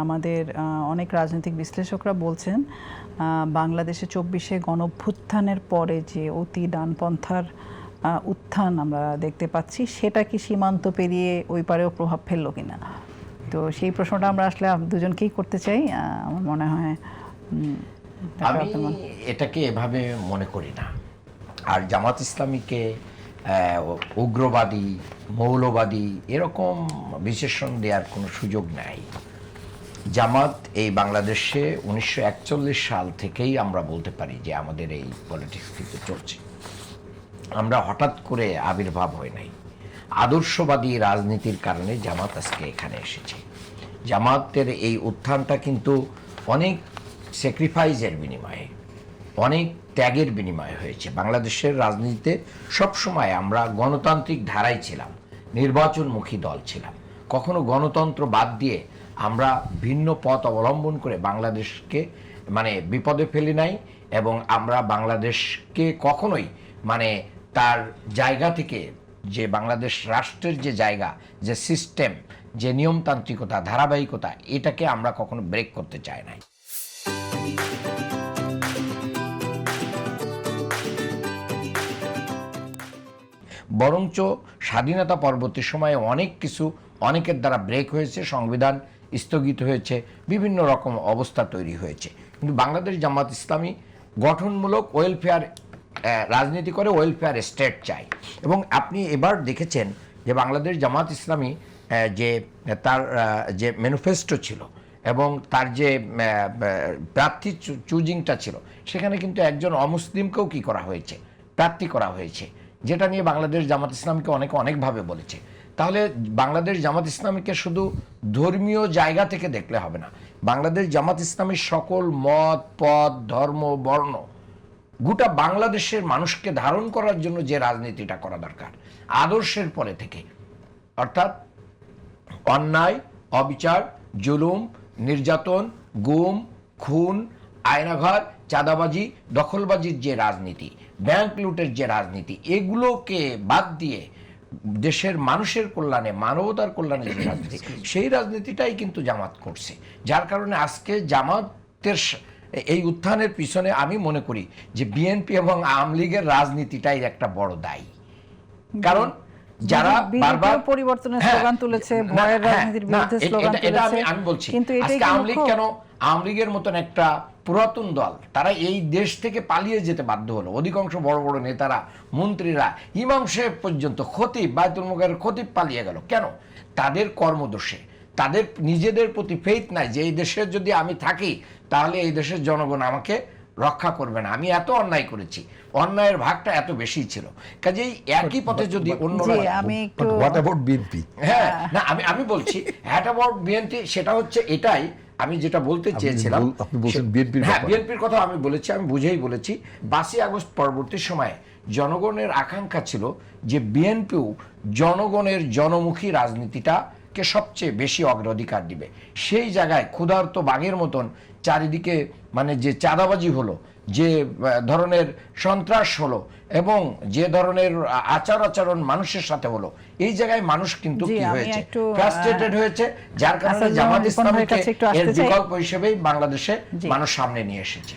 আমাদের অনেক রাজনৈতিক বিশ্লেষকরা বলছেন বাংলাদেশে ২৪শে গণঅভ্যুত্থানের পরে যে অতি ডানপন্থার উত্থান আমরা দেখতে পাচ্ছি, সেটা কি সীমান্ত পেরিয়ে ওই পারেও প্রভাব ফেললো কিনা? তো সেই প্রশ্নটা আমরা আসলে দুজনকেই করতে চাই। আমার মনে হয় আমি এটাকে এভাবে মনে করি না। আর জামাত ইসলামীকে উগ্রবাদী, মৌলবাদী এরকম বিশেষণ দেওয়ার কোনো সুযোগ নাই। জামাত এই বাংলাদেশে 1941 সাল থেকেই আমরা বলতে পারি যে আমাদের এই পলিটিক্স কিন্তু চলছে। আমরা হঠাৎ করে আবির্ভাব হয় নাই। আদর্শবাদী রাজনীতির কারণে জামাত আজকে এখানে এসেছে। জামাতের এই উত্থানটা কিন্তু অনেক স্যাক্রিফাইসের বিনিময়ে, অনেক ত্যাগের বিনিময়ে হয়েছে। বাংলাদেশের রাজনীতিতে সবসময় আমরা গণতান্ত্রিক ধারায় ছিলাম, নির্বাচনমুখী দল ছিলাম। কখনো গণতন্ত্র বাদ দিয়ে আমরা ভিন্ন পথ অবলম্বন করে বাংলাদেশকে বিপদে ফেলি নাই, এবং আমরা বাংলাদেশকে কখনোই তার জায়গা থেকে, যে বাংলাদেশ রাষ্ট্রের যে জায়গা, যে সিস্টেম, যে নিয়মতান্ত্রিকতা, ধারাবাহিকতা, এটাকে আমরা কখনো ব্রেক করতে চাই নাই। বরঞ্চ স্বাধীনতা পরবর্তী সময়ে অনেক কিছু অনেকের দ্বারা ব্রেক হয়েছে, সংবিধান স্থগিত হয়েছে, বিভিন্ন রকম অবস্থা তৈরি হয়েছে। কিন্তু বাংলাদেশ জামাত ইসলামী গঠনমূলক ওয়েলফেয়ার রাজনীতি করে, ওয়েলফেয়ার স্টেট চাই। এবং আপনি এবার দেখেছেন যে বাংলাদেশ জামাত ইসলামী যে তার যে ম্যানিফেস্টো ছিল এবং তার যে প্রার্থী চুজিংটা ছিল, সেখানে কিন্তু একজন অমুসলিমকেও কি করা হয়েছে, প্রার্থী করা হয়েছে, যেটা নিয়ে বাংলাদেশ জামাত ইসলামীকে অনেকভাবে বলেছে। তাহলে বাংলাদেশ জামাত ইসলামীকে শুধু ধর্মীয় জায়গা থেকে দেখলে হবে না। বাংলাদেশ জামাত ইসলামীর সকল মত, পথ, ধর্ম, বর্ণ, গোটা বাংলাদেশের মানুষকে ধারণ করার জন্য যে রাজনীতিটা করা দরকার, আদর্শের পরে থেকে, অর্থাৎ অন্যায়, অবিচার, জুলুম, নির্যাতন, গুম, খুন, আয়নাঘর, চাঁদাবাজি, দখলবাজির যে রাজনীতি, ব্যাংক লুটের যে রাজনীতি, এগুলোকে বাদ দিয়ে দেশের মানুষের কল্যাণে, মানবতার কল্যাণে যে রাজনীতি, সেই রাজনীতিটাই কিন্তু জামাত করছে। যার কারণে আজকে জামাতের এই উত্থানের পিছনে আমি মনে করি যে বিএনপি এবং আওয়ামী লীগের রাজনীতিটাই একটা বড় দায়ী। কারণ যারা বারবার পরিবর্তনের স্লোগান তুলেছে, ভয়ের রাজনীতির বিরুদ্ধে স্লোগান তুলেছে, আমি বলছি কিন্তু আজকে আওয়ামী লীগ কেন, আওয়ামী লীগের মতন একটা পুরাতন দল, তারা এই দেশ থেকে পালিয়ে যেতে বাধ্য হলো। অধিকাংশ বড় বড় নেতারা, মন্ত্রীরা, ইমাম সাহেব পর্যন্ত, খতিব, বায়তুল মুকাররমের খতিব পালিয়ে গেল কেন? তাদের কর্মদোষে, তাদের নিজেদের প্রতি ফেইথ নাই যে এই দেশে যদি আমি থাকি তাহলে এই দেশের জনগণ আমাকে রক্ষা করবে না, আমি এত অন্যায় করেছি, অন্যায়ের ভাগটা এত বেশি ছিল। কাজেই একই পথে যদি অন্যরা, হ্যাঁ না, আমি বলছি হোয়াট অ্যাবাউট বিএনপি, সেটা হচ্ছে এটাই আমি যেটা বলতে চেয়েছিলাম। হ্যাঁ, বিএনপির কথা আমি বলেছি, আমি বুঝেই বলেছি। 5ই আগস্ট পরবর্তী সময়ে জনগণের আকাঙ্ক্ষা ছিল যে বিএনপিও জনগণের জনমুখী রাজনীতিটাকে সবচেয়ে বেশি অগ্রাধিকার দিবে। সেই জায়গায় ক্ষুধার্ত বাঘের মতন চারিদিকে যে চাঁদাবাজি হলো, যে ধরনের সন্ত্রাস হলো, এবং যে ধরনের আচরণ মানুষের সাথে হলো, এই জায়গায় মানুষ কিন্তু কি হয়েছে, ফ্রাস্ট্রেটেড হয়েছে। যার কারণে জামাত ইসলামীকে এর বিকল্প হিসেবেই বাংলাদেশে মানুষ সামনে নিয়ে এসেছে।